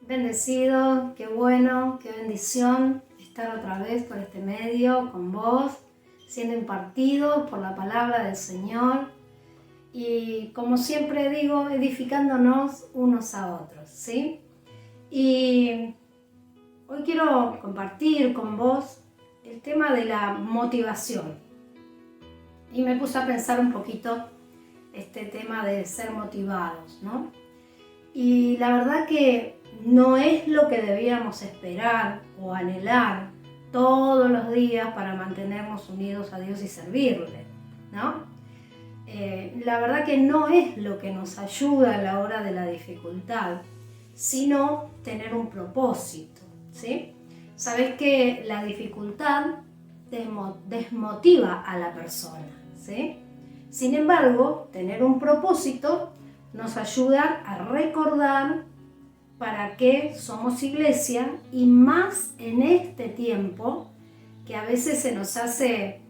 Bendecido, qué bueno, qué bendición estar otra vez por este medio con vos, siendo impartidos por la palabra del Señor y, como siempre digo, edificándonos unos a otros, ¿sí? Y hoy quiero compartir con vos el tema de la motivación. Y me puse a pensar un poquito este tema de ser motivados, ¿no? Y la verdad que no es lo que debíamos esperar o anhelar todos los días para mantenernos unidos a Dios y servirle, ¿no? La verdad que no es lo que nos ayuda a la hora de la dificultad, sino tener un propósito, ¿sí? Sabés que la dificultad desmotiva a la persona, ¿sí? Sin embargo, tener un propósito nos ayuda a recordar para qué somos iglesia, y más en este tiempo que a veces se nos hace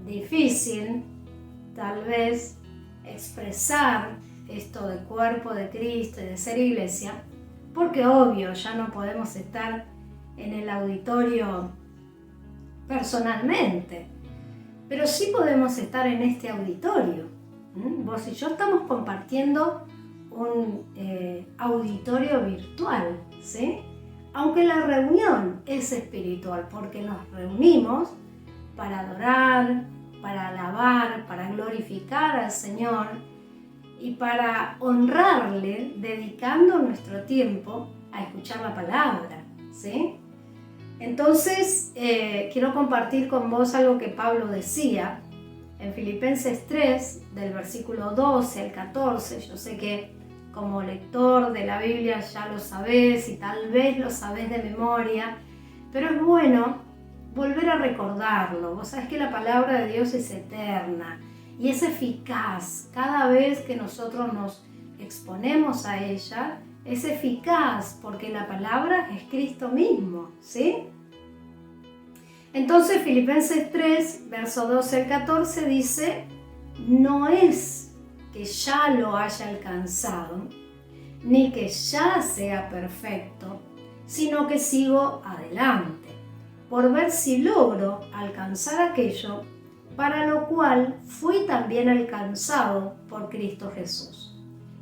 difícil tal vez expresar esto de cuerpo de Cristo y de ser iglesia, porque obvio ya no podemos estar en el auditorio personalmente, pero sí podemos estar en este auditorio. Vos y yo estamos compartiendo un auditorio virtual, ¿sí? Aunque la reunión es espiritual, porque nos reunimos para adorar, para alabar, para glorificar al Señor y para honrarle, dedicando nuestro tiempo a escuchar la palabra, ¿sí? Entonces, quiero compartir con vos algo que Pablo decía en Filipenses 3, del versículo 12 al 14. Yo sé que como lector de la Biblia ya lo sabés y tal vez lo sabés de memoria, pero es bueno volver a recordarlo. Vos sabés que la palabra de Dios es eterna y es eficaz. Cada vez que nosotros nos exponemos a ella, es eficaz porque la palabra es Cristo mismo, ¿sí? Entonces Filipenses 3, verso 12 al 14 dice: no es que ya lo haya alcanzado, ni que ya sea perfecto, sino que sigo adelante, por ver si logro alcanzar aquello para lo cual fui también alcanzado por Cristo Jesús.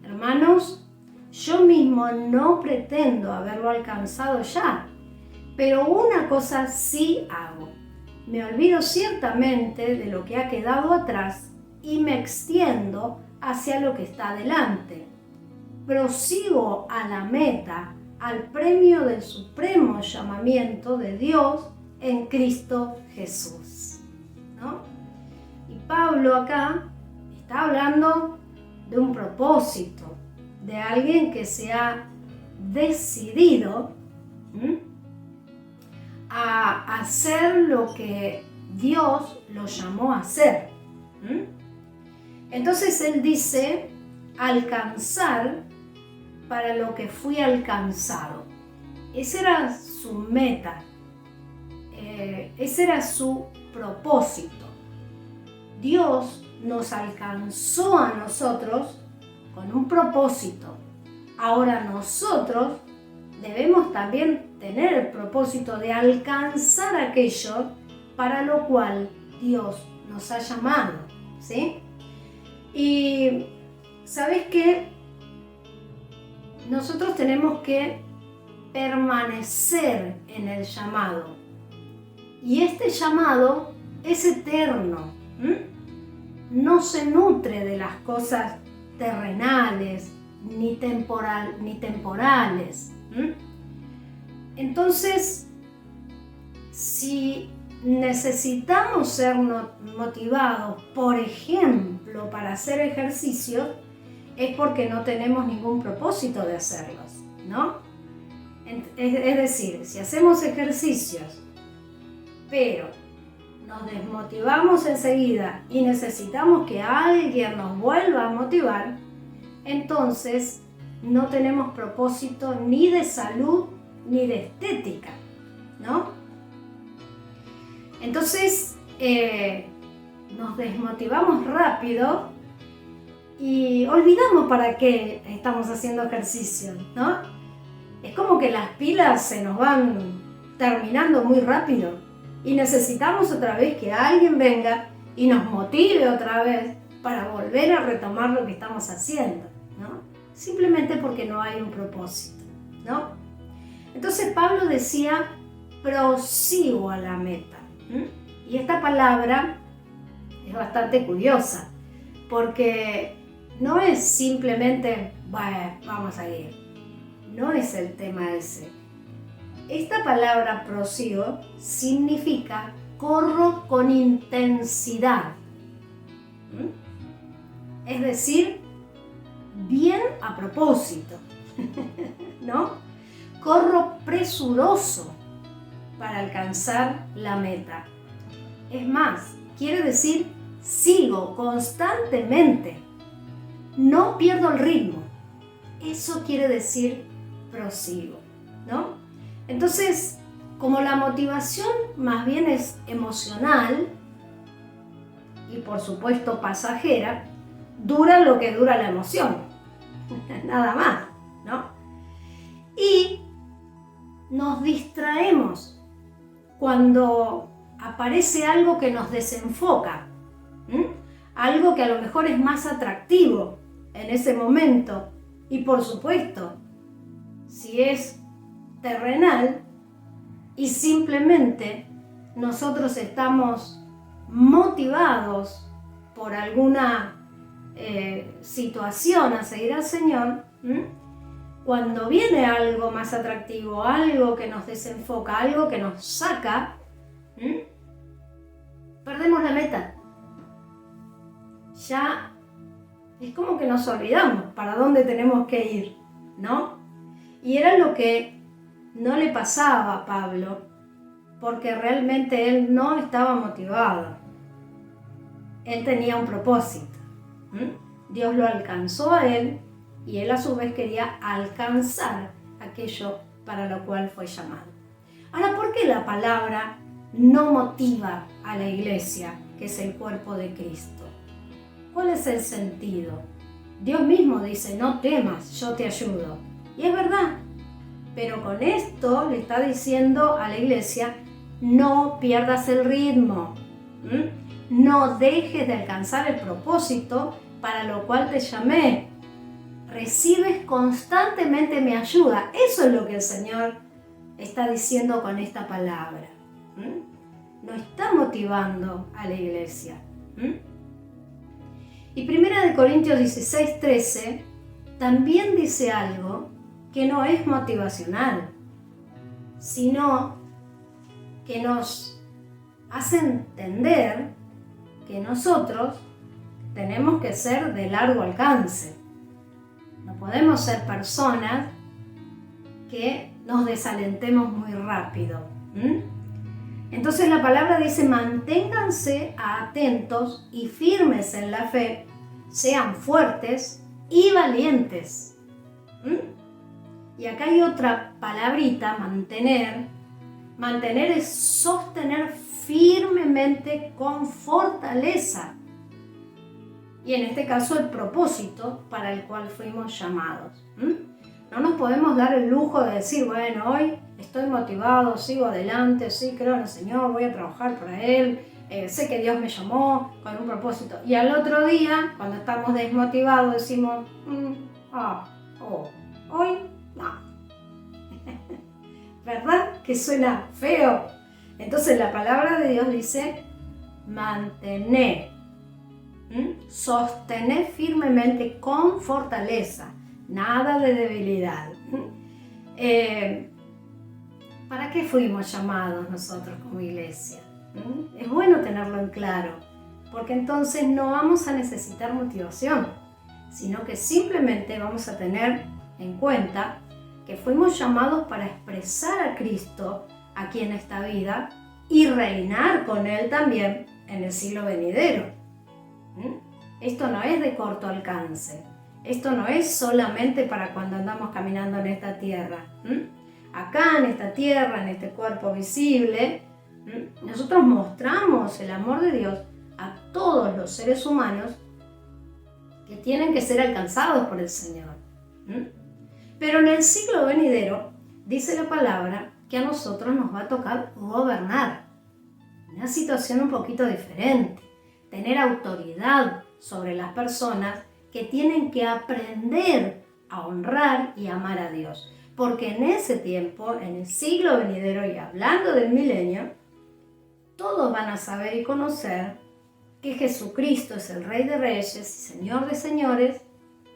Hermanos, yo mismo no pretendo haberlo alcanzado ya, pero una cosa sí hago: me olvido ciertamente de lo que ha quedado atrás y me extiendo hacia lo que está delante. Prosigo a la meta, al premio del supremo llamamiento de Dios en Cristo Jesús, ¿no? Y Pablo acá está hablando de un propósito, de alguien que se ha decidido a hacer lo que Dios lo llamó a hacer. Entonces él dice: alcanzar para lo que fui alcanzado. Esa era su meta, ese era su propósito. Dios nos alcanzó a nosotros con un propósito. Ahora nosotros debemos también tener el propósito de alcanzar aquello para lo cual Dios nos ha llamado, ¿sí? Y ¿sabes qué? Nosotros tenemos que permanecer en el llamado. Y este llamado es eterno. No se nutre de las cosas terrenales, ni temporales. Entonces, si necesitamos ser motivados, por ejemplo, para hacer ejercicios, es porque no tenemos ningún propósito de hacerlos, ¿no? Es decir, si hacemos ejercicios, pero nos desmotivamos enseguida y necesitamos que alguien nos vuelva a motivar, entonces no tenemos propósito ni de salud ni de estética, ¿no? Entonces nos desmotivamos rápido y olvidamos para qué estamos haciendo ejercicio, ¿no? Es como que las pilas se nos van terminando muy rápido y necesitamos otra vez que alguien venga y nos motive otra vez para volver a retomar lo que estamos haciendo, ¿no? Simplemente porque no hay un propósito, ¿no? Entonces Pablo decía, prosigo a la meta. Y esta palabra es bastante curiosa, porque no es simplemente, bueno, vamos a ir. No es el tema ese. Esta palabra prosigo significa corro con intensidad. Es decir, bien a propósito, ¿no? Corro presuroso para alcanzar la meta. Es más, quiere decir sigo constantemente, no pierdo el ritmo. Eso quiere decir prosigo, ¿no? Entonces, como la motivación más bien es emocional y por supuesto pasajera, dura lo que dura la emoción, nada más, ¿no? Y nos distraemos cuando aparece algo que nos desenfoca, algo que a lo mejor es más atractivo en ese momento. Y por supuesto, si es terrenal y simplemente nosotros estamos motivados por alguna situación a seguir al Señor, cuando viene algo más atractivo, algo que nos desenfoca, algo que nos saca, perdemos la meta. Ya es como que nos olvidamos para dónde tenemos que ir, ¿no? Y era lo que no le pasaba a Pablo, porque realmente él no estaba motivado. Él tenía un propósito. Dios lo alcanzó a él y él a su vez quería alcanzar aquello para lo cual fue llamado. Ahora, ¿por qué la palabra no motiva a la iglesia, que es el cuerpo de Cristo? ¿Cuál es el sentido? Dios mismo dice, no temas, yo te ayudo. Y es verdad, pero con esto le está diciendo a la iglesia, no pierdas el ritmo, no dejes de alcanzar el propósito para lo cual te llamé. Recibes constantemente mi ayuda. Eso es lo que el Señor está diciendo con esta palabra. No está motivando a la iglesia. Y 1 Corintios 16:13 también dice algo que no es motivacional, sino que nos hace entender que nosotros tenemos que ser de largo alcance. No podemos ser personas que nos desalentemos muy rápido. Entonces la palabra dice, manténganse atentos y firmes en la fe, sean fuertes y valientes. Y acá hay otra palabrita, mantener. Mantener es sostener firmemente con fortaleza. Y en este caso el propósito para el cual fuimos llamados. No nos podemos dar el lujo de decir, bueno, hoy estoy motivado, sigo adelante, sí, creo en el Señor, voy a trabajar para Él, sé que Dios me llamó con un propósito. Y al otro día, cuando estamos desmotivados, decimos, hoy no. ¿Verdad? Que suena feo. Entonces la palabra de Dios dice, mantener, sostener firmemente con fortaleza. nada de debilidad. ¿Para qué fuimos llamados nosotros como iglesia? Es bueno tenerlo en claro, porque entonces no vamos a necesitar motivación, sino que simplemente vamos a tener en cuenta que fuimos llamados para expresar a Cristo aquí en esta vida y reinar con Él también en el siglo venidero. Esto no es de corto alcance, esto no es solamente para cuando andamos caminando en esta tierra. Acá en esta tierra, en este cuerpo visible, nosotros mostramos el amor de Dios a todos los seres humanos que tienen que ser alcanzados por el Señor. Pero en el siglo venidero dice la palabra que a nosotros nos va a tocar gobernar. Una situación un poquito diferente, tener autoridad sobre las personas que tienen que aprender a honrar y amar a Dios. Porque en ese tiempo, en el siglo venidero y hablando del milenio, todos van a saber y conocer que Jesucristo es el Rey de Reyes y Señor de Señores,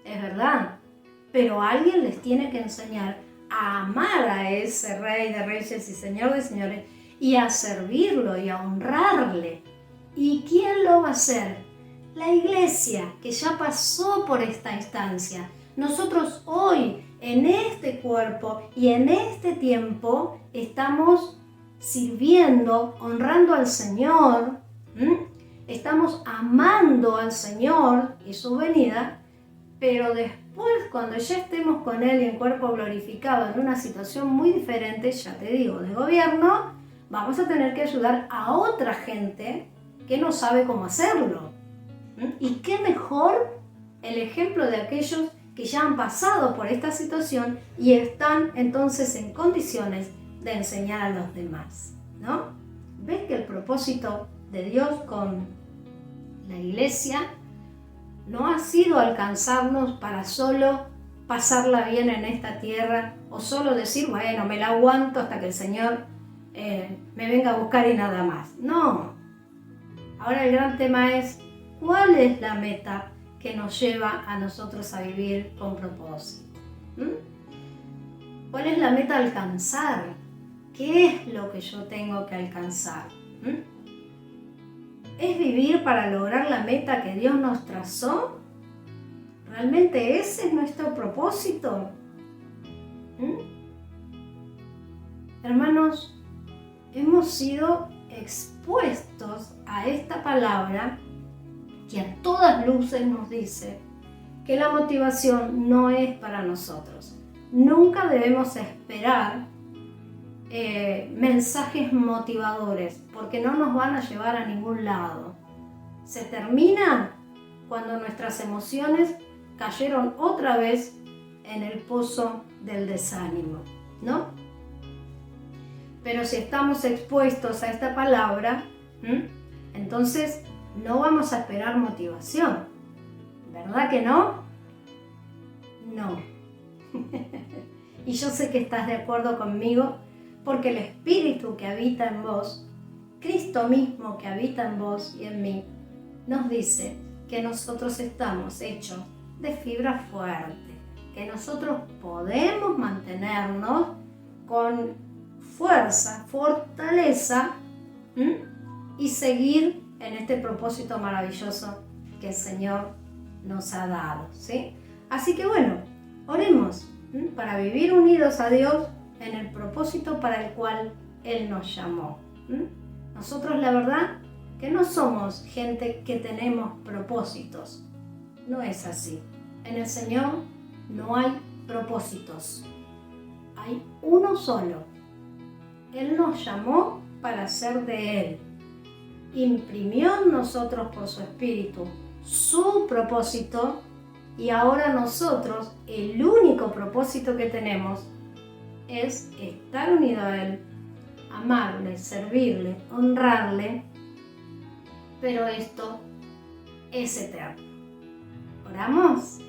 es verdad, pero alguien les tiene que enseñar a amar a ese Rey de Reyes y Señor de Señores y a servirlo y a honrarle. ¿Y quién lo va a hacer? La iglesia, que ya pasó por esta instancia. Nosotros hoy, en este cuerpo y en este tiempo, estamos sirviendo, honrando al Señor, estamos amando al Señor y su venida, pero después, cuando ya estemos con Él en cuerpo glorificado, en una situación muy diferente, ya te digo, de gobierno, vamos a tener que ayudar a otra gente que no sabe cómo hacerlo. Y qué mejor el ejemplo de aquellos que ya han pasado por esta situación y están entonces en condiciones de enseñar a los demás, ¿no? ¿Ves que el propósito de Dios con la iglesia no ha sido alcanzarnos para solo pasarla bien en esta tierra o solo decir, bueno, me la aguanto hasta que el Señor me venga a buscar y nada más? No. Ahora el gran tema es, ¿cuál es la meta que nos lleva a nosotros a vivir con propósito? ¿Cuál es la meta a alcanzar? ¿Qué es lo que yo tengo que alcanzar? ¿Es vivir para lograr la meta que Dios nos trazó? ¿Realmente ese es nuestro propósito? Hermanos, hemos sido expuestos a esta palabra que a todas luces nos dice que la motivación no es para nosotros. Nunca debemos esperar mensajes motivadores porque no nos van a llevar a ningún lado. Se termina cuando nuestras emociones cayeron otra vez en el pozo del desánimo, ¿no? Pero si estamos expuestos a esta palabra, entonces no vamos a esperar motivación. ¿Verdad que no? No. Y yo sé que estás de acuerdo conmigo porque el Espíritu que habita en vos, Cristo mismo que habita en vos y en mí, nos dice que nosotros estamos hechos de fibra fuerte, que nosotros podemos mantenernos con fuerza, fortaleza y seguir en este propósito maravilloso que el Señor nos ha dado, ¿sí? Así que bueno, oremos para vivir unidos a Dios en el propósito para el cual Él nos llamó. Nosotros la verdad que no somos gente que tenemos propósitos, no es así. En el Señor no hay propósitos, hay uno solo. Él nos llamó para ser de Él. Imprimió en nosotros por su Espíritu su propósito y ahora nosotros, el único propósito que tenemos es estar unido a Él, amarle, servirle, honrarle, pero esto es eterno. ¿Oramos?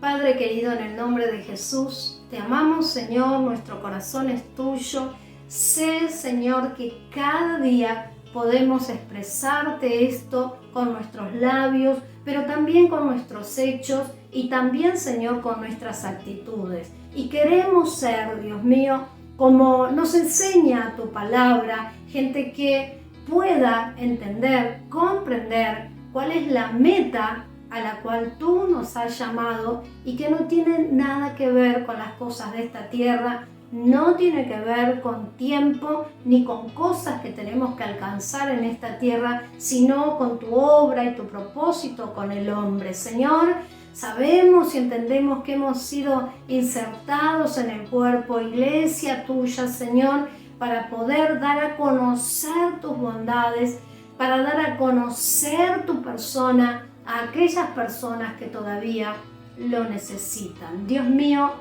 Padre querido, en el nombre de Jesús, te amamos, Señor, nuestro corazón es tuyo. Sé, Señor, que cada día podemos expresarte esto con nuestros labios, pero también con nuestros hechos y también, Señor, con nuestras actitudes. Y queremos ser, Dios mío, como nos enseña tu palabra, gente que pueda entender, comprender cuál es la meta a la cual tú nos has llamado y que no tiene nada que ver con las cosas de esta tierra, no tiene que ver con tiempo ni con cosas que tenemos que alcanzar en esta tierra, sino con tu obra y tu propósito con el hombre. Señor, sabemos y entendemos que hemos sido insertados en el cuerpo, iglesia tuya, Señor, para poder dar a conocer tus bondades, para dar a conocer tu persona a aquellas personas que todavía lo necesitan. Dios mío,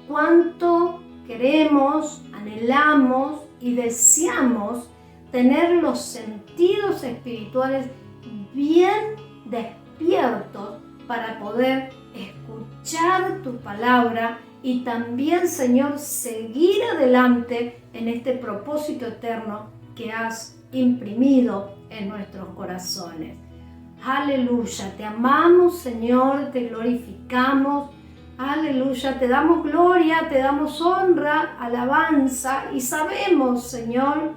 cuánto queremos, anhelamos y deseamos tener los sentidos espirituales bien despiertos para poder escuchar tu palabra y también, Señor, seguir adelante en este propósito eterno que has imprimido en nuestros corazones. Aleluya, te amamos, Señor, te glorificamos. Aleluya, te damos gloria, te damos honra, alabanza y sabemos, Señor,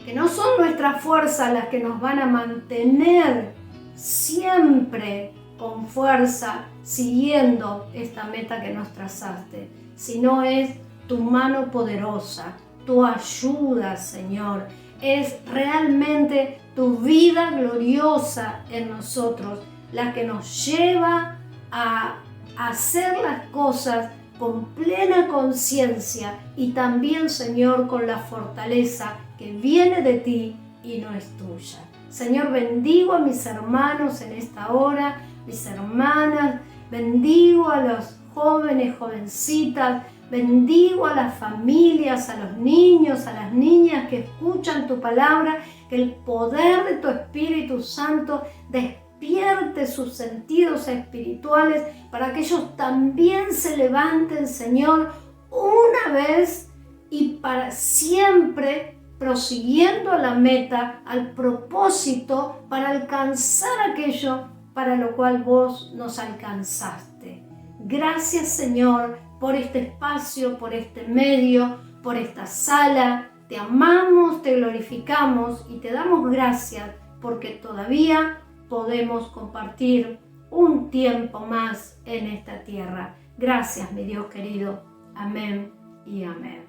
que no son nuestras fuerzas las que nos van a mantener siempre con fuerza siguiendo esta meta que nos trazaste, sino es tu mano poderosa, tu ayuda, Señor, es realmente tu vida gloriosa en nosotros la que nos lleva a hacer las cosas con plena conciencia y también, Señor, con la fortaleza que viene de ti y no es tuya. Señor, bendigo a mis hermanos en esta hora, mis hermanas, bendigo a los jóvenes, jovencitas, bendigo a las familias, a los niños, a las niñas que escuchan tu palabra, que el poder de tu Espíritu Santo despierte sus sentidos espirituales para que ellos también se levanten, Señor, una vez y para siempre, prosiguiendo a la meta, al propósito, para alcanzar aquello para lo cual vos nos alcanzaste. Gracias, Señor, por este espacio, por este medio, por esta sala. Te amamos, te glorificamos y te damos gracias porque todavía podemos compartir un tiempo más en esta tierra. Gracias, mi Dios querido. Amén y amén.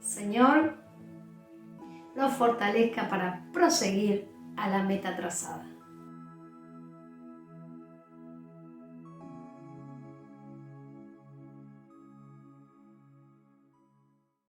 Señor, nos fortalezca para proseguir a la meta trazada.